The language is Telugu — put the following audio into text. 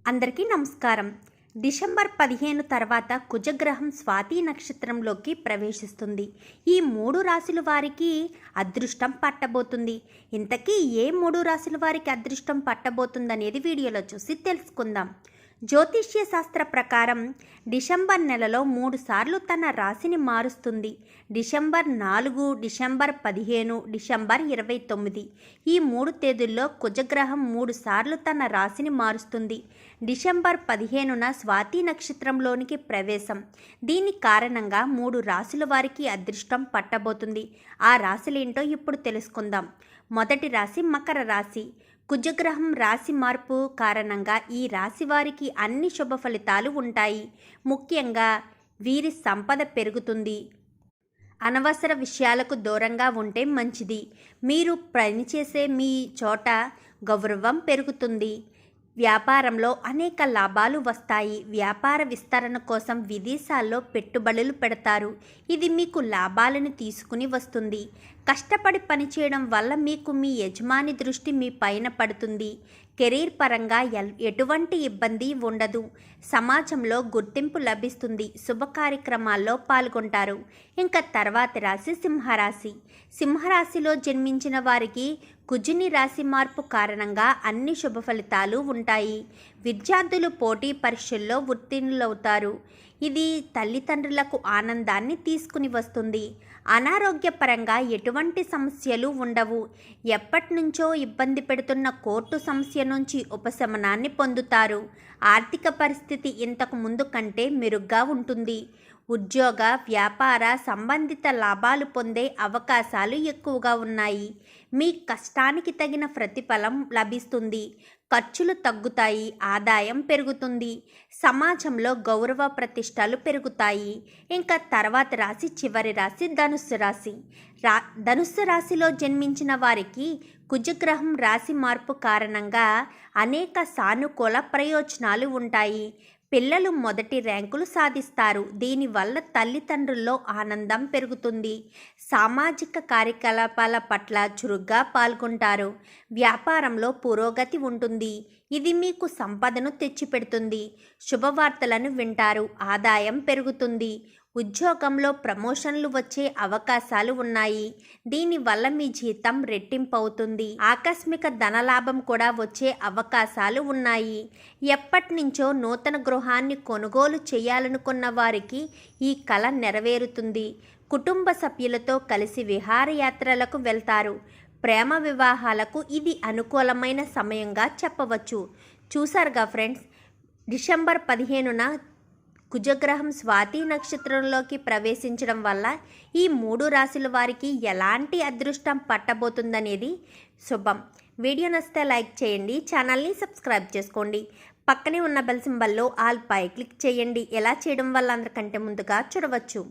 అందరికీ నమస్కారం. డిసెంబర్ 15 తర్వాత కుజగ్రహం స్వాతి నక్షత్రంలోకి ప్రవేశిస్తుంది. ఈ 3 రాశుల వారికి అదృష్టం పట్టబోతుంది. ఇంతకీ ఏ 3 రాశుల వారికి అదృష్టం పట్టబోతుందనేది వీడియోలో చూసి తెలుసుకుందాం. జ్యోతిష్య శాస్త్ర ప్రకారం డిసెంబర్ నెలలో 3 సార్లు తన రాశిని మారుస్తుంది. డిసెంబర్ 4, డిసెంబర్ 15, డిసెంబర్ 29 ఈ 3 తేదీల్లో కుజగ్రహం 3 సార్లు తన రాశిని మారుస్తుంది. డిసెంబర్ 15న స్వాతి నక్షత్రంలోనికి ప్రవేశం. దీని కారణంగా 3 రాశుల వారికి అదృష్టం పట్టబోతుంది. ఆ రాశులేంటో ఇప్పుడు తెలుసుకుందాం. మొదటి రాశి మకర రాశి. కుజగ్రహం రాశి మార్పు కారణంగా ఈ రాశి వారికి అన్ని శుభ ఫలితాలు ఉంటాయి. ముఖ్యంగా వీరి సంపద పెరుగుతుంది. అనవసర విషయాలకు దూరంగా ఉంటే మంచిది. మీరు పనిచేసే మీ చోట గౌరవం పెరుగుతుంది. వ్యాపారంలో అనేక లాభాలు వస్తాయి. వ్యాపార విస్తరణ కోసం విదేశాల్లో పెట్టుబడులు పెడతారు. ఇది మీకు లాభాలను తీసుకుని వస్తుంది. కష్టపడి పనిచేయడం వల్ల మీకు మీ యజమాని దృష్టి మీ పైన పడుతుంది. కెరీర్ పరంగా ఎటువంటి ఇబ్బంది ఉండదు. సమాజంలో గుర్తింపు లభిస్తుంది. శుభ కార్యక్రమాల్లో పాల్గొంటారు. ఇంకా తర్వాతి రాశి సింహరాశి. సింహరాశిలో జన్మించిన వారికి కుజుని రాశి మార్పు కారణంగా అన్ని శుభ ఫలితాలు ఉంటాయి. విద్యార్థులు పోటీ పరీక్షల్లో ఉత్తీర్ణులవుతారు. ఇది తల్లిదండ్రులకు ఆనందాన్ని తీసుకుని వస్తుంది. అనారోగ్యపరంగా ఎటువంటి సమస్యలు ఉండవు. ఎప్పటి నుంచో ఇబ్బంది పెడుతున్న కోర్టు సమస్య నుంచి ఉపశమనాన్ని పొందుతారు. ఆర్థిక పరిస్థితి ఇంతకు ముందు కంటే మెరుగ్గా ఉంటుంది. ఉద్యోగ, వ్యాపార సంబంధిత లాభాలు పొందే అవకాశాలు ఎక్కువగా ఉన్నాయి. మీ కష్టానికి తగిన ప్రతిఫలం లభిస్తుంది. ఖర్చులు తగ్గుతాయి. ఆదాయం పెరుగుతుంది. సమాజంలో గౌరవ ప్రతిష్టలు పెరుగుతాయి. ఇంకా తర్వాత రాశి చివరి రాశి ధనుస్సు రాశి. ధనుస్సు రాశిలో జన్మించిన వారికి కుజగ్రహం రాశి మార్పు కారణంగా అనేక సానుకూల ప్రయోజనాలు ఉంటాయి. పిల్లలు మొదటి ర్యాంకులు సాధిస్తారు. దీనివల్ల తల్లిదండ్రుల్లో ఆనందం పెరుగుతుంది. సామాజిక కార్యకలాపాల పట్ల చురుగ్గా పాల్గొంటారు. వ్యాపారంలో పురోగతి ఉంటుంది. ఇది మీకు సంపదను తెచ్చిపెడుతుంది. శుభవార్తలను వింటారు. ఆదాయం పెరుగుతుంది. ఉద్యోగంలో ప్రమోషన్లు వచ్చే అవకాశాలు ఉన్నాయి. దీనివల్ల మీ జీతం రెట్టింపు అవుతుంది. ఆకస్మిక ధనలాభం కూడా వచ్చే అవకాశాలు ఉన్నాయి. ఎప్పటి నుంచో నూతన గృహాన్ని కొనుగోలు చేయాలనుకున్న వారికి ఈ కల నెరవేరుతుంది. కుటుంబ సభ్యులతో కలిసి విహారయాత్రలకు వెళ్తారు. ప్రేమ వివాహాలకు ఇది అనుకూలమైన సమయంగా చెప్పవచ్చు. చూసారుగా ఫ్రెండ్స్, డిసెంబర్ 15న కుజగ్రహం స్వాతి నక్షత్రంలోకి ప్రవేశించడం వల్ల ఈ 3 రాశుల వారికి ఎలాంటి అదృష్టం పట్టబోతుందనేది శుభం. వీడియో నచ్చితే లైక్ చేయండి. ఛానల్ని సబ్స్క్రైబ్ చేసుకోండి. పక్కనే ఉన్న బెల్ సింబల్లో ఆల్ పై క్లిక్ చేయండి. ఎలా చేయడం వల్ల అందరికంటే ముందుగా చూడవచ్చు.